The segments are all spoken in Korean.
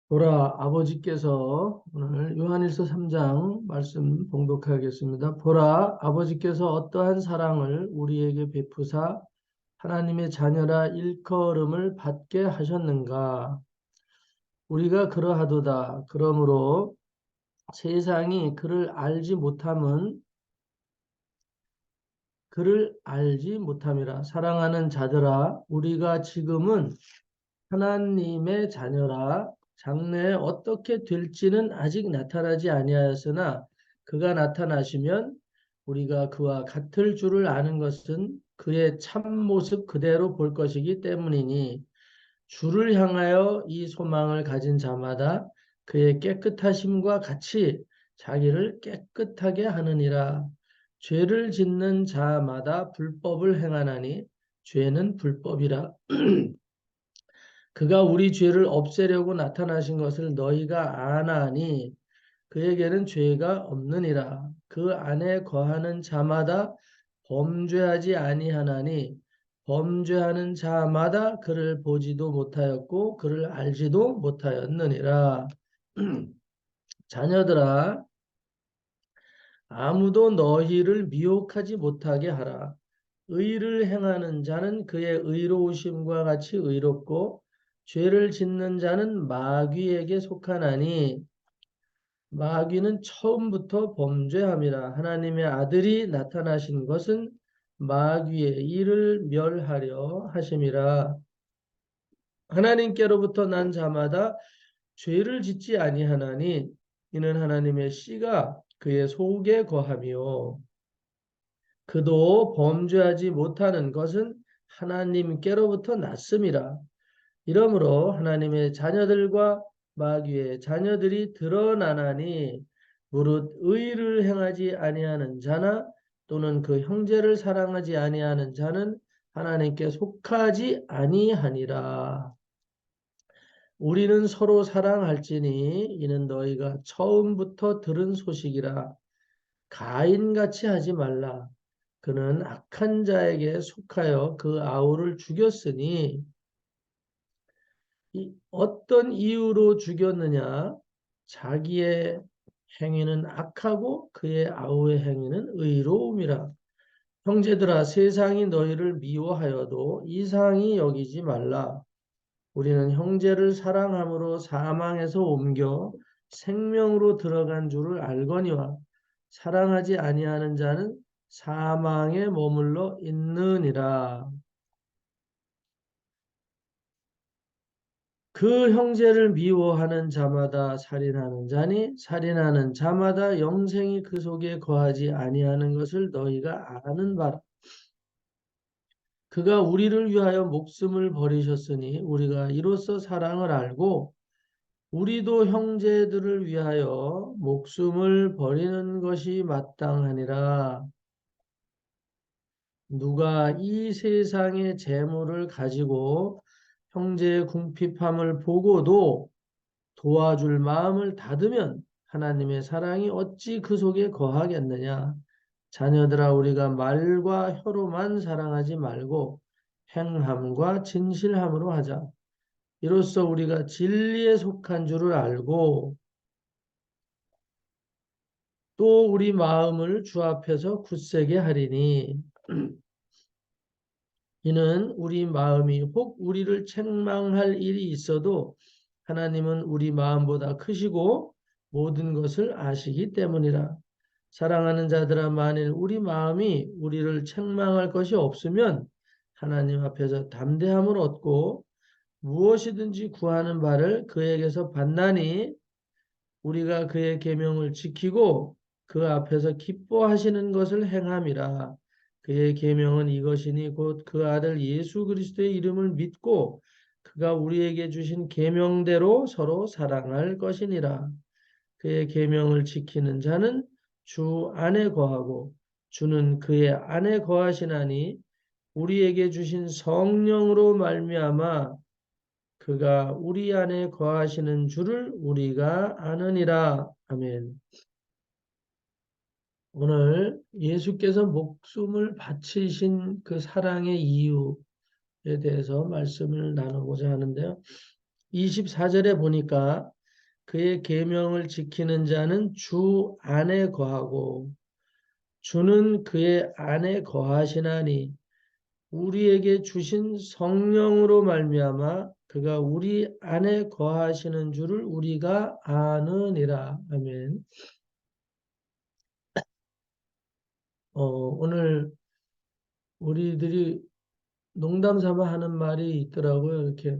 보라, 아버지께서 오늘 요한일서 3장 말씀 봉독하겠습니다. 보라, 아버지께서 어떠한 사랑을 우리에게 베푸사 하나님의 자녀라 일컬음을 받게 하셨는가? 우리가 그러하도다. 그러므로 세상이 그를 알지 못함이라. 사랑하는 자들아, 우리가 지금은 하나님의 자녀라. 장래에 어떻게 될지는 아직 나타나지 아니하였으나 그가 나타나시면 우리가 그와 같을 줄을 아는 것은 그의 참모습 그대로 볼 것이기 때문이니 주를 향하여 이 소망을 가진 자마다 그의 깨끗하심과 같이 자기를 깨끗하게 하느니라. 죄를 짓는 자마다 불법을 행하나니 죄는 불법이라. 그가 우리 죄를 없애려고 나타나신 것을 너희가 아나니 그에게는 죄가 없느니라. 그 안에 거하는 자마다 범죄하지 아니하나니 범죄하는 자마다 그를 보지도 못하였고 그를 알지도 못하였느니라. 자녀들아, 아무도 너희를 미혹하지 못하게 하라. 의를 행하는 자는 그의 의로우심과 같이 의롭고 죄를 짓는 자는 마귀에게 속하나니 마귀는 처음부터 범죄함이라. 하나님의 아들이 나타나신 것은 마귀의 일을 멸하려 하심이라. 하나님께로부터 난 자마다 죄를 짓지 아니하나니 이는 하나님의 씨가 그의 속에 거하며 그도 범죄하지 못하는 것은 하나님께로부터 났음이라. 이러므로 하나님의 자녀들과 마귀의 자녀들이 드러나나니 무릇 의를 행하지 아니하는 자나 또는 그 형제를 사랑하지 아니하는 자는 하나님께 속하지 아니하니라. 우리는 서로 사랑할지니 이는 너희가 처음부터 들은 소식이라. 가인같이 하지 말라. 그는 악한 자에게 속하여 그 아우를 죽였으니 어떤 이유로 죽였느냐? 자기의 행위는 악하고 그의 아우의 행위는 의로움이라. 형제들아, 세상이 너희를 미워하여도 이상히 여기지 말라. 우리는 형제를 사랑함으로 사망에서 옮겨 생명으로 들어간 줄을 알거니와 사랑하지 아니하는 자는 사망에 머물러 있느니라. 그 형제를 미워하는 자마다 살인하는 자니 살인하는 자마다 영생이 그 속에 거하지 아니하는 것을 너희가 아는 바라. 그가 우리를 위하여 목숨을 버리셨으니 우리가 이로써 사랑을 알고 우리도 형제들을 위하여 목숨을 버리는 것이 마땅하니라. 누가 이 세상의 재물을 가지고 형제의 궁핍함을 보고도 도와줄 마음을 닫으면 하나님의 사랑이 어찌 그 속에 거하겠느냐. 자녀들아, 우리가 말과 혀로만 사랑하지 말고 행함과 진실함으로 하자. 이로써 우리가 진리에 속한 줄을 알고 또 우리 마음을 주 앞에서 굳세게 하리니 이는 우리 마음이 혹 우리를 책망할 일이 있어도 하나님은 우리 마음보다 크시고 모든 것을 아시기 때문이라. 사랑하는 자들아, 만일 우리 마음이 우리를 책망할 것이 없으면 하나님 앞에서 담대함을 얻고 무엇이든지 구하는 바를 그에게서 받나니 우리가 그의 계명을 지키고 그 앞에서 기뻐하시는 것을 행함이라. 그의 계명은 이것이니 곧 그 아들 예수 그리스도의 이름을 믿고 그가 우리에게 주신 계명대로 서로 사랑할 것이니라. 그의 계명을 지키는 자는 주 안에 거하고 주는 그의 안에 거하시나니 우리에게 주신 성령으로 말미암아 그가 우리 안에 거하시는 줄을 우리가 아느니라. 아멘. 오늘 예수께서 목숨을 바치신 그 사랑의 이유에 대해서 말씀을 나누고자 하는데요. 24절에 보니까 그의 계명을 지키는 자는 주 안에 거하고 주는 그의 안에 거하시나니 우리에게 주신 성령으로 말미암아 그가 우리 안에 거하시는 줄을 우리가 아느니라. 아멘. 오늘 우리들이 농담 삼아 하는 말이 있더라고요. 이렇게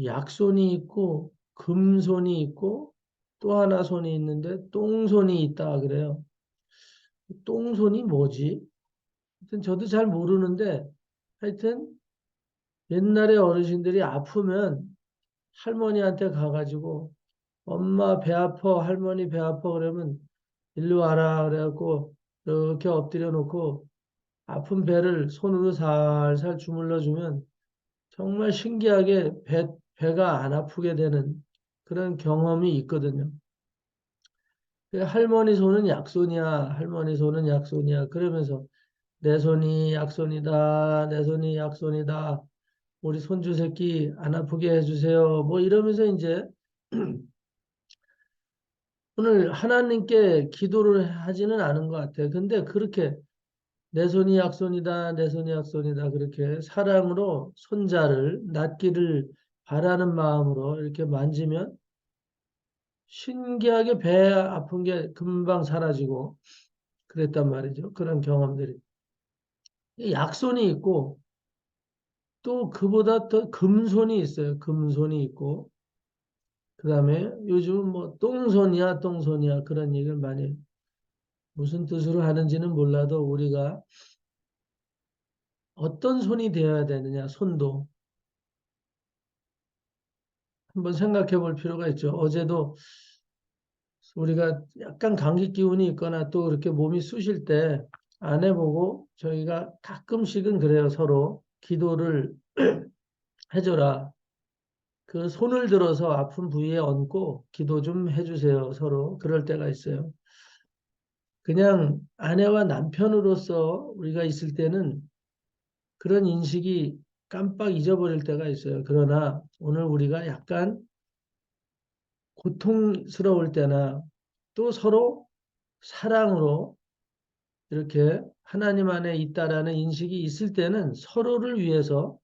약손이 있고 금손이 있고 또 하나 손이 있는데 똥손이 있다 그래요. 똥손이 뭐지? 하여튼 저도 잘 모르는데 하여튼 옛날에 어르신들이 아프면 할머니한테 가가지고 엄마 배 아파, 할머니 배 아파 그러면 일로 와라 그래갖고 이렇게 엎드려 놓고 아픈 배를 손으로 살살 주물러 주면 정말 신기하게 배가 안 아프게 되는 그런 경험이 있거든요. 할머니 손은 약손이야, 할머니 손은 약손이야. 그러면서 내 손이 약손이다, 내 손이 약손이다. 우리 손주 새끼 안 아프게 해주세요. 뭐 이러면서 이제 오늘 하나님께 기도를 하지는 않은 것 같아요. 근데 그렇게 내 손이 약손이다, 내 손이 약손이다. 그렇게 사랑으로 손자를 낫기를 바라는 마음으로 이렇게 만지면 신기하게 배 아픈 게 금방 사라지고 그랬단 말이죠. 그런 경험들이. 약손이 있고 또 그보다 더 금손이 있어요. 금손이 있고 그다음에 요즘은 뭐 똥손이야, 똥손이야 그런 얘기를 많이 해요. 무슨 뜻으로 하는지는 몰라도 우리가 어떤 손이 되어야 되느냐, 손도 한번 생각해 볼 필요가 있죠. 어제도 우리가 약간 감기 기운이 있거나 또 그렇게 몸이 쑤실 때 안 해보고 저희가 가끔씩은 그래요. 서로 기도를 해줘라. 그 손을 들어서 아픈 부위에 얹고 기도 좀 해주세요. 서로 그럴 때가 있어요. 그냥 아내와 남편으로서 우리가 있을 때는 그런 인식이 깜빡 잊어버릴 때가 있어요. 그러나 오늘 우리가 약간 고통스러울 때나 또 서로 사랑으로 이렇게 하나님 안에 있다라는 인식이 있을 때는 서로를 위해서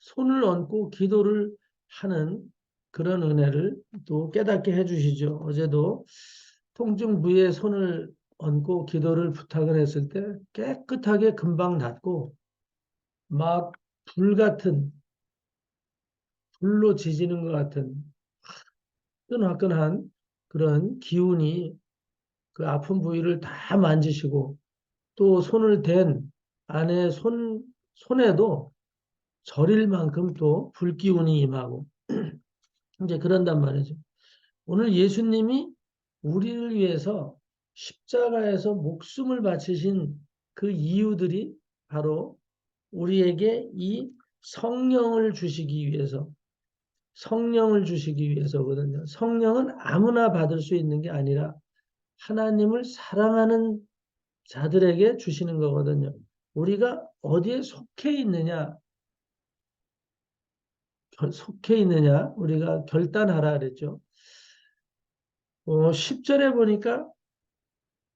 손을 얹고 기도를 하는 그런 은혜를 또 깨닫게 해주시죠. 어제도 통증 부위에 손을 얹고 기도를 부탁을 했을 때 깨끗하게 금방 낫고 막 불 같은 불로 지지는 것 같은 뜨끈한 그런 기운이 그 아픈 부위를 다 만지시고 또 손을 댄 안에 손에도 저릴 만큼 또 불기운이 임하고 이제 그런단 말이죠. 오늘 예수님이 우리를 위해서 십자가에서 목숨을 바치신 그 이유들이 바로 우리에게 이 성령을 주시기 위해서거든요. 성령은 아무나 받을 수 있는 게 아니라 하나님을 사랑하는 자들에게 주시는 거거든요. 우리가 어디에 속해 있느냐, 우리가 결단하라 그랬죠. 10절에 보니까,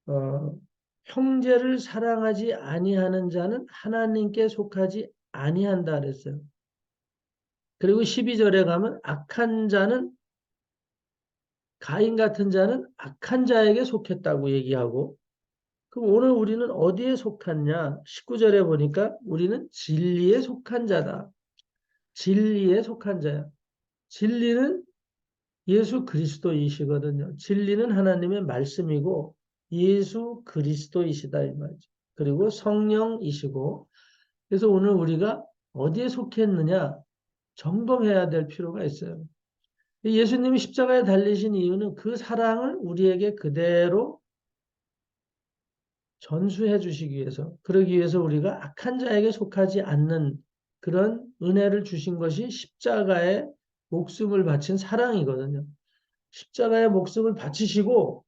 어, 형제를 사랑하지 아니하는 자는 하나님께 속하지 아니한다 그랬어요. 그리고 12절에 가면 가인 같은 자는 악한 자에게 속했다고 얘기하고, 그럼 오늘 우리는 어디에 속했냐? 19절에 보니까 우리는 진리에 속한 자다. 진리에 속한 자야. 진리는 예수 그리스도이시거든요. 진리는 하나님의 말씀이고 예수 그리스도이시다 이 말이죠. 그리고 성령이시고 그래서 오늘 우리가 어디에 속했느냐 점검해야 될 필요가 있어요. 예수님이 십자가에 달리신 이유는 그 사랑을 우리에게 그대로 전수해 주시기 위해서 그러기 위해서 우리가 악한 자에게 속하지 않는 그런 은혜를 주신 것이 십자가에 목숨을 바친 사랑이거든요. 십자가에 목숨을 바치시고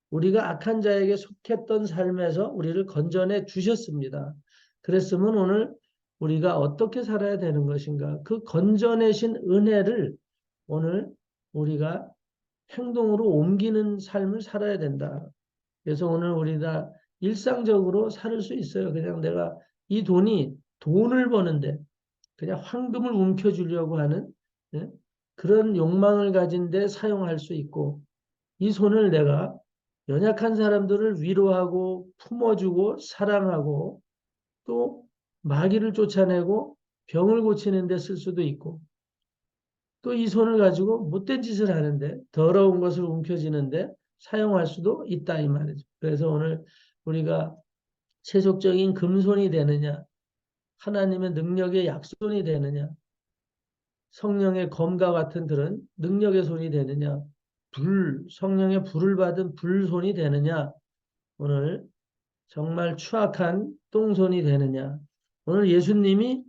우리가 악한 자에게 속했던 삶에서 우리를 건져내 주셨습니다. 그랬으면 오늘 우리가 어떻게 살아야 되는 것인가? 그 건져내신 은혜를 오늘 우리가 행동으로 옮기는 삶을 살아야 된다. 그래서 오늘 우리 다 일상적으로 살 수 있어요. 그냥 내가 이 돈이 돈을 버는데 그냥 황금을 움켜쥐려고 하는, 예? 그런 욕망을 가진 데 사용할 수 있고, 이 손을 내가 연약한 사람들을 위로하고 품어주고 사랑하고 또 마귀를 쫓아내고 병을 고치는 데 쓸 수도 있고, 또 이 손을 가지고 못된 짓을 하는데 더러운 것을 움켜쥐는데 사용할 수도 있다 이 말이죠. 그래서 오늘 우리가 세속적인 금손이 되느냐, 하나님의 능력의 약손이 되느냐, 성령의 검과 같은 그런 능력의 손이 되느냐, 성령의 불을 받은 불손이 되느냐, 오늘 정말 추악한 똥손이 되느냐. 오늘 예수님이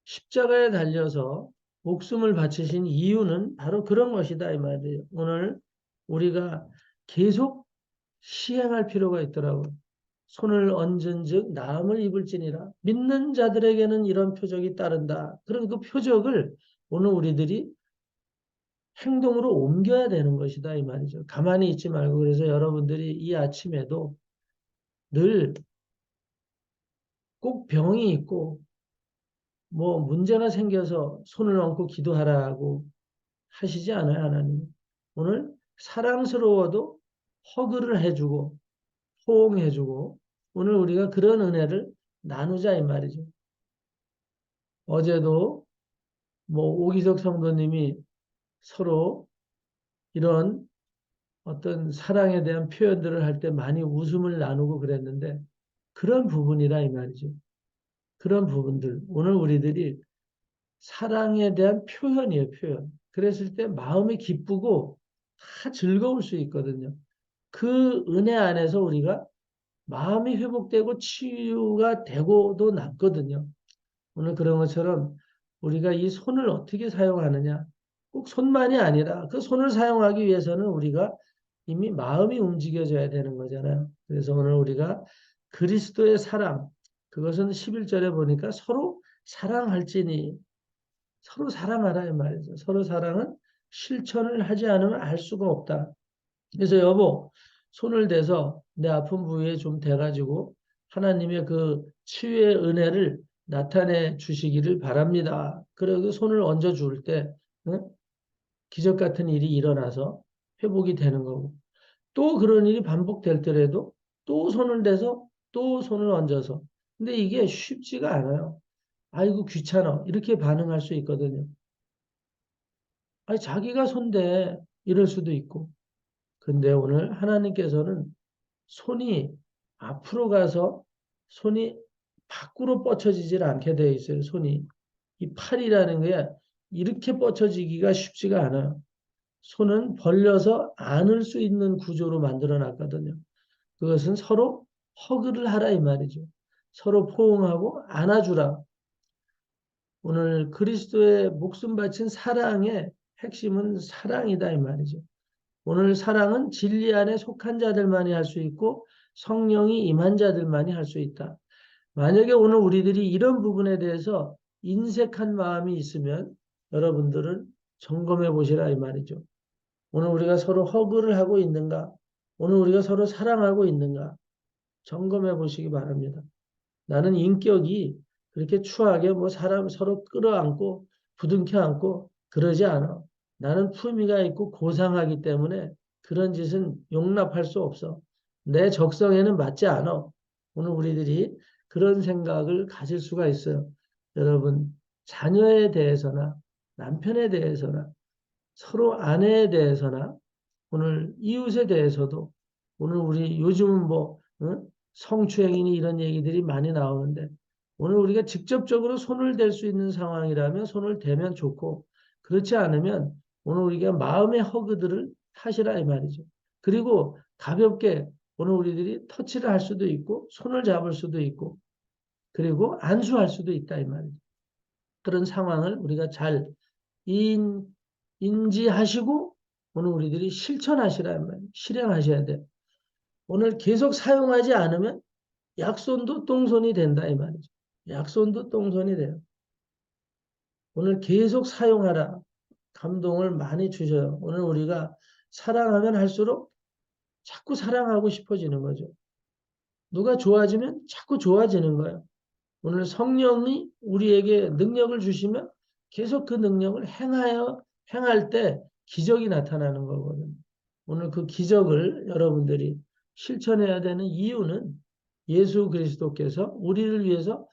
십자가에 달려서 목숨을 바치신 이유는 바로 그런 것이다 이 말이에요. 오늘 우리가 계속 시행할 필요가 있더라고요. 손을 얹은즉 나음을 입을지니라. 믿는 자들에게는 이런 표적이 따른다. 그런 그 표적을 오늘 우리들이 행동으로 옮겨야 되는 것이다 이 말이죠. 가만히 있지 말고 그래서 여러분들이 이 아침에도 늘 꼭 병이 있고 뭐 문제가 생겨서 손을 얹고 기도하라고 하시지 않아요, 하나님. 오늘 사랑스러워도 허그를 해주고 호응해주고 오늘 우리가 그런 은혜를 나누자 이 말이죠. 어제도 뭐 오기석 성도님이 서로 이런 어떤 사랑에 대한 표현들을 할 때 많이 웃음을 나누고 그랬는데 그런 부분이라 이 말이죠. 그런 부분들. 오늘 우리들이 사랑에 대한 표현이에요, 표현. 그랬을 때 마음이 기쁘고 다 즐거울 수 있거든요. 그 은혜 안에서 우리가 마음이 회복되고 치유가 되고도 남거든요. 오늘 그런 것처럼 우리가 이 손을 어떻게 사용하느냐. 꼭 손만이 아니라 그 손을 사용하기 위해서는 우리가 이미 마음이 움직여져야 되는 거잖아요. 그래서 오늘 우리가 그리스도의 사랑, 그것은 11절에 보니까 서로 사랑할지니 서로 사랑하라 이 말이죠. 서로 사랑은 실천을 하지 않으면 알 수가 없다. 그래서 여보, 손을 대서 내 아픈 부위에 좀 대가지고 하나님의 그 치유의 은혜를 나타내 주시기를 바랍니다. 그리고 손을 얹어 줄 때, 응? 기적 같은 일이 일어나서 회복이 되는 거고, 또 그런 일이 반복될 때라도 또 손을 대서 또 손을 얹어서. 근데 이게 쉽지가 않아요. 아이고, 귀찮아. 이렇게 반응할 수 있거든요. 아니, 자기가 손대. 이럴 수도 있고. 근데 오늘 하나님께서는 손이 앞으로 가서 손이 밖으로 뻗쳐지질 않게 되어 있어요. 손이. 이 팔이라는 게 이렇게 뻗쳐지기가 쉽지가 않아요. 손은 벌려서 안을 수 있는 구조로 만들어 놨거든요. 그것은 서로 허그를 하라 이 말이죠. 서로 포옹하고 안아주라. 오늘 그리스도의 목숨 바친 사랑의 핵심은 사랑이다 이 말이죠. 오늘 사랑은 진리 안에 속한 자들만이 할 수 있고 성령이 임한 자들만이 할 수 있다. 만약에 오늘 우리들이 이런 부분에 대해서 인색한 마음이 있으면 여러분들은 점검해 보시라 이 말이죠. 오늘 우리가 서로 허그를 하고 있는가? 오늘 우리가 서로 사랑하고 있는가? 점검해 보시기 바랍니다. 나는 인격이 그렇게 추하게 뭐 사람 서로 끌어안고 부둥켜 안고 그러지 않아. 나는 품위가 있고 고상하기 때문에 그런 짓은 용납할 수 없어. 내 적성에는 맞지 않아. 오늘 우리들이 그런 생각을 가질 수가 있어요. 여러분, 자녀에 대해서나 남편에 대해서나 서로 아내에 대해서나 오늘 이웃에 대해서도 오늘 우리 요즘은 뭐 성추행이니 이런 얘기들이 많이 나오는데 오늘 우리가 직접적으로 손을 댈 수 있는 상황이라면 손을 대면 좋고 그렇지 않으면 오늘 우리가 마음의 허그들을 하시라 이 말이죠. 그리고 가볍게 오늘 우리들이 터치를 할 수도 있고 손을 잡을 수도 있고 그리고 안수할 수도 있다 이 말이죠. 그런 상황을 우리가 잘 인지하시고 오늘 우리들이 실천하시라 말이에요. 실행하셔야 돼요. 오늘 계속 사용하지 않으면 약손도 똥손이 된다 이 말이죠. 약손도 똥손이 돼요. 오늘 계속 사용하라. 감동을 많이 주셔요. 오늘 우리가 사랑하면 할수록 자꾸 사랑하고 싶어지는 거죠. 누가 좋아지면 자꾸 좋아지는 거예요. 오늘 성령이 우리에게 능력을 주시면 계속 그 능력을 행할 때 기적이 나타나는 거거든요. 오늘 그 기적을 여러분들이 실천해야 되는 이유는 예수 그리스도께서 우리를 위해서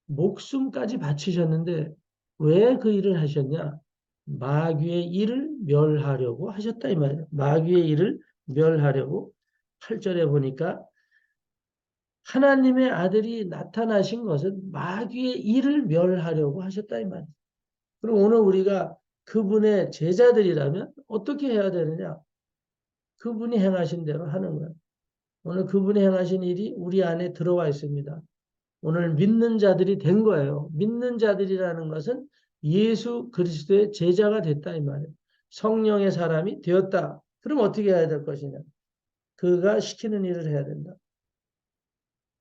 목숨까지 바치셨는데 왜 그 일을 하셨냐? 마귀의 일을 멸하려고 하셨다 이 말이에요. 마귀의 일을 멸하려고 8절에 보니까 하나님의 아들이 나타나신 것은 마귀의 일을 멸하려고 하셨다 이 말이에요. 그럼 오늘 우리가 그분의 제자들이라면 어떻게 해야 되느냐? 그분이 행하신 대로 하는 거예요. 오늘 그분이 행하신 일이 우리 안에 들어와 있습니다. 오늘 믿는 자들이 된 거예요. 믿는 자들이라는 것은 예수 그리스도의 제자가 됐다 이 말이에요. 성령의 사람이 되었다. 그럼 어떻게 해야 될 것이냐? 그가 시키는 일을 해야 된다.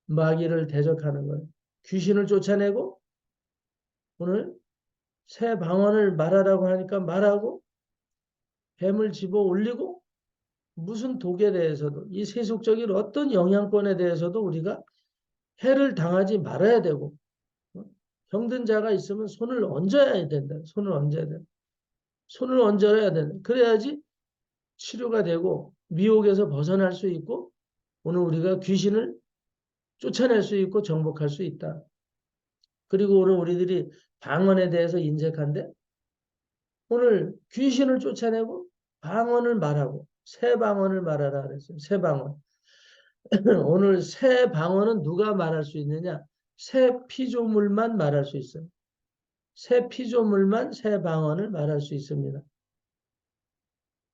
마귀를 대적하는 거예요. 귀신을 쫓아내고 오늘 새 방언을 말하라고 하니까 말하고 뱀을 집어 올리고 무슨 독에 대해서도 이 세속적인 어떤 영향권에 대해서도 우리가 해를 당하지 말아야 되고 병든 자가 있으면 손을 얹어야 된다. 손을 얹어야 된다. 손을 얹어야 된다. 그래야지 치료가 되고 미혹에서 벗어날 수 있고 오늘 우리가 귀신을 쫓아낼 수 있고 정복할 수 있다. 그리고 오늘 우리들이 방언에 대해서 인색한데 오늘 귀신을 쫓아내고 방언을 말하고 새 방언을 말하라 그랬어요. 새 방언. 오늘 새 방언은 누가 말할 수 있느냐? 새 피조물만 말할 수 있어요. 새 피조물만 새 방언을 말할 수 있습니다.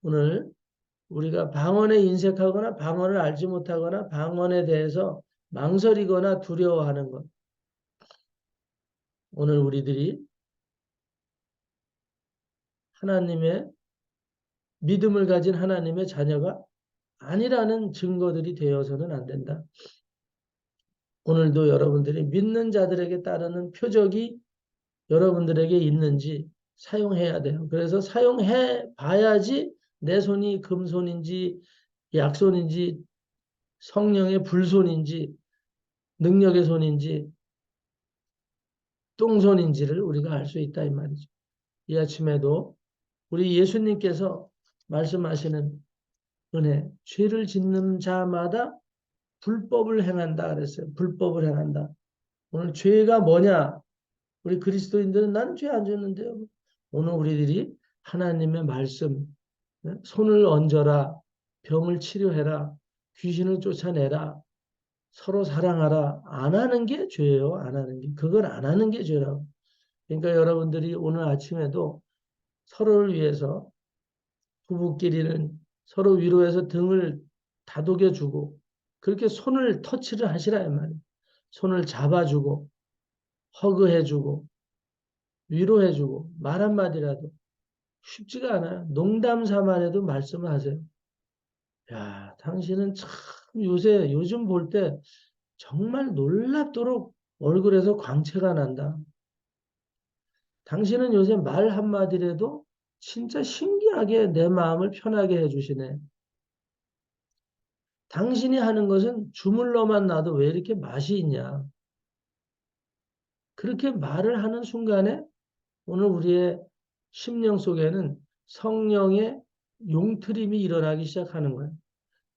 오늘 우리가 방언에 인색하거나 방언을 알지 못하거나 방언에 대해서 망설이거나 두려워하는 것. 오늘 우리들이 하나님의 믿음을 가진 하나님의 자녀가 아니라는 증거들이 되어서는 안 된다. 오늘도 여러분들이 믿는 자들에게 따르는 표적이 여러분들에게 있는지 사용해야 돼요. 그래서 사용해 봐야지 내 손이 금손인지 약손인지 성령의 불손인지 능력의 손인지 똥손인지를 우리가 알 수 있다 이 말이죠. 이 아침에도 우리 예수님께서 말씀하시는 은혜, 죄를 짓는 자마다 불법을 행한다 그랬어요. 불법을 행한다. 오늘 죄가 뭐냐? 우리 그리스도인들은 나는 죄 안 졌는데요. 오늘 우리들이 하나님의 말씀, 손을 얹어라, 병을 치료해라, 귀신을 쫓아내라, 서로 사랑하라. 안 하는 게 죄예요. 안 하는 게. 그걸 안 하는 게 죄라고. 그러니까 여러분들이 오늘 아침에도 서로를 위해서 부부끼리는 서로 위로해서 등을 다독여주고 그렇게 손을 터치를 하시라 이 말이에요. 손을 잡아주고 허그해주고 위로해주고 말 한마디라도 쉽지가 않아요. 농담 삼아라도 말씀을 하세요. 야, 당신은 참 요즘 볼 때 정말 놀랍도록 얼굴에서 광채가 난다. 당신은 요새 말 한마디라도 진짜 신기하게 내 마음을 편하게 해주시네. 당신이 하는 것은 주물러만 놔도 왜 이렇게 맛이 있냐. 그렇게 말을 하는 순간에 오늘 우리의 심령 속에는 성령의 용트림이 일어나기 시작하는 거예요.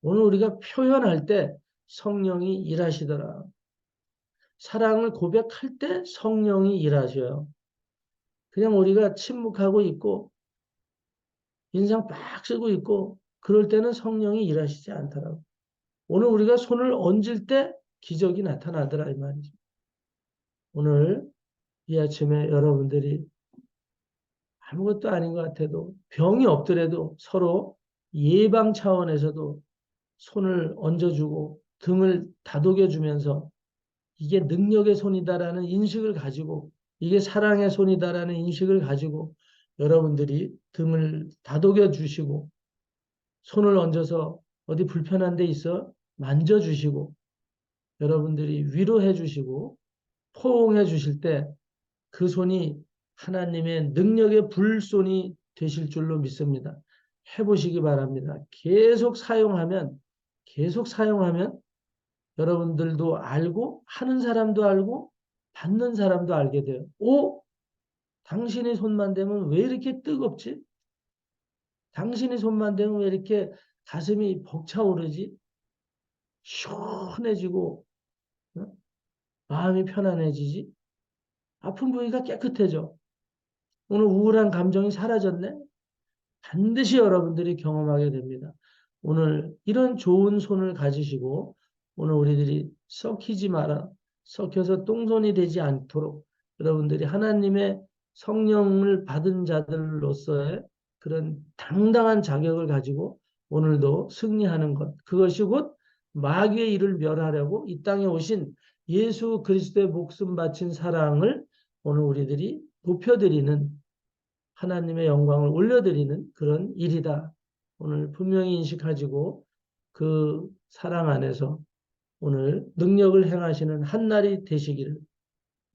오늘 우리가 표현할 때 성령이 일하시더라. 사랑을 고백할 때 성령이 일하셔요. 그냥 우리가 침묵하고 있고 인상 빡 쓰고 있고 그럴 때는 성령이 일하시지 않더라고. 오늘 우리가 손을 얹을 때 기적이 나타나더라 이 말이죠. 오늘 이 아침에 여러분들이 아무것도 아닌 것 같아도 병이 없더라도 서로 예방 차원에서도 손을 얹어주고 등을 다독여주면서 이게 능력의 손이다라는 인식을 가지고 이게 사랑의 손이다라는 인식을 가지고 여러분들이 등을 다독여 주시고 손을 얹어서 어디 불편한 데 있어 만져주시고 여러분들이 위로해 주시고 포옹해 주실 때 그 손이 하나님의 능력의 불손이 되실 줄로 믿습니다. 해보시기 바랍니다. 계속 사용하면 여러분들도 알고 하는 사람도 알고 받는 사람도 알게 돼요. 오, 당신의 손만 대면 왜 이렇게 뜨겁지? 당신의 손만 대면 왜 이렇게 가슴이 벅차오르지? 시원해지고 어? 마음이 편안해지지? 아픈 부위가 깨끗해져. 오늘 우울한 감정이 사라졌네? 반드시 여러분들이 경험하게 됩니다. 오늘 이런 좋은 손을 가지시고 오늘 우리들이 썩히지 마라. 썩혀서 똥손이 되지 않도록 여러분들이 하나님의 성령을 받은 자들로서의 그런 당당한 자격을 가지고 오늘도 승리하는 것. 그것이 곧 마귀의 일을 멸하려고 이 땅에 오신 예수 그리스도의 목숨 바친 사랑을 오늘 우리들이 높여드리는 하나님의 영광을 올려드리는 그런 일이다. 오늘 분명히 인식하시고 그 사랑 안에서 오늘 능력을 행하시는 한 날이 되시기를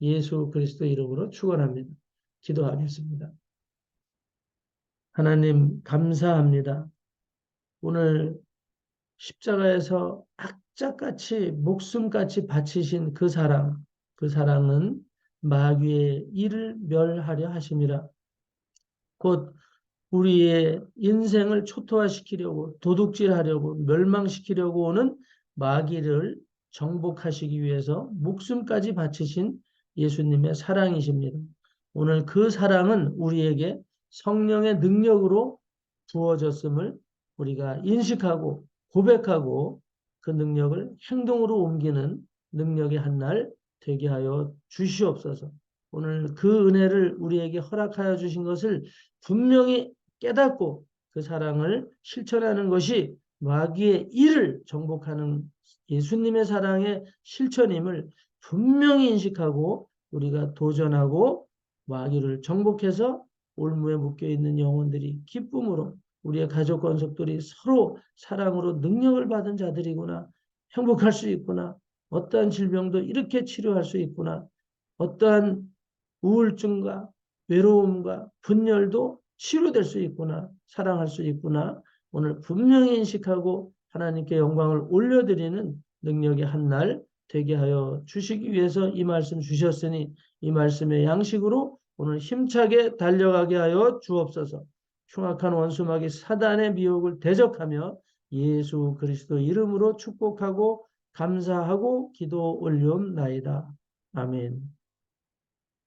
예수 그리스도 이름으로 축원합니다. 기도하겠습니다. 하나님 감사합니다. 오늘 십자가에서 악착같이 목숨같이 바치신 그 사랑, 그 사랑은 마귀의 일을 멸하려 하심이라. 곧 우리의 인생을 초토화시키려고 도둑질하려고 멸망시키려고 오는 마귀를 정복하시기 위해서 목숨까지 바치신 예수님의 사랑이십니다. 오늘 그 사랑은 우리에게 성령의 능력으로 부어졌음을 우리가 인식하고 고백하고 그 능력을 행동으로 옮기는 능력의 한 날 되게 하여 주시옵소서. 오늘 그 은혜를 우리에게 허락하여 주신 것을 분명히 깨닫고 그 사랑을 실천하는 것이 마귀의 일을 정복하는 예수님의 사랑의 실천임을 분명히 인식하고 우리가 도전하고 마귀를 정복해서 올무에 묶여있는 영혼들이 기쁨으로 우리의 가족 권속들이 서로 사랑으로 능력을 받은 자들이구나. 행복할 수 있구나. 어떠한 질병도 이렇게 치료할 수 있구나. 어떠한 우울증과 외로움과 분열도 치료될 수 있구나. 사랑할 수 있구나. 오늘 분명히 인식하고 하나님께 영광을 올려드리는 능력의 한 날 되게 하여 주시기 위해서 이 말씀 주셨으니 이 말씀의 양식으로 오늘 힘차게 달려가게 하여 주옵소서. 흉악한 원수마귀 사단의 미혹을 대적하며 예수 그리스도 이름으로 축복하고 감사하고 기도 올리옵나이다. 아멘.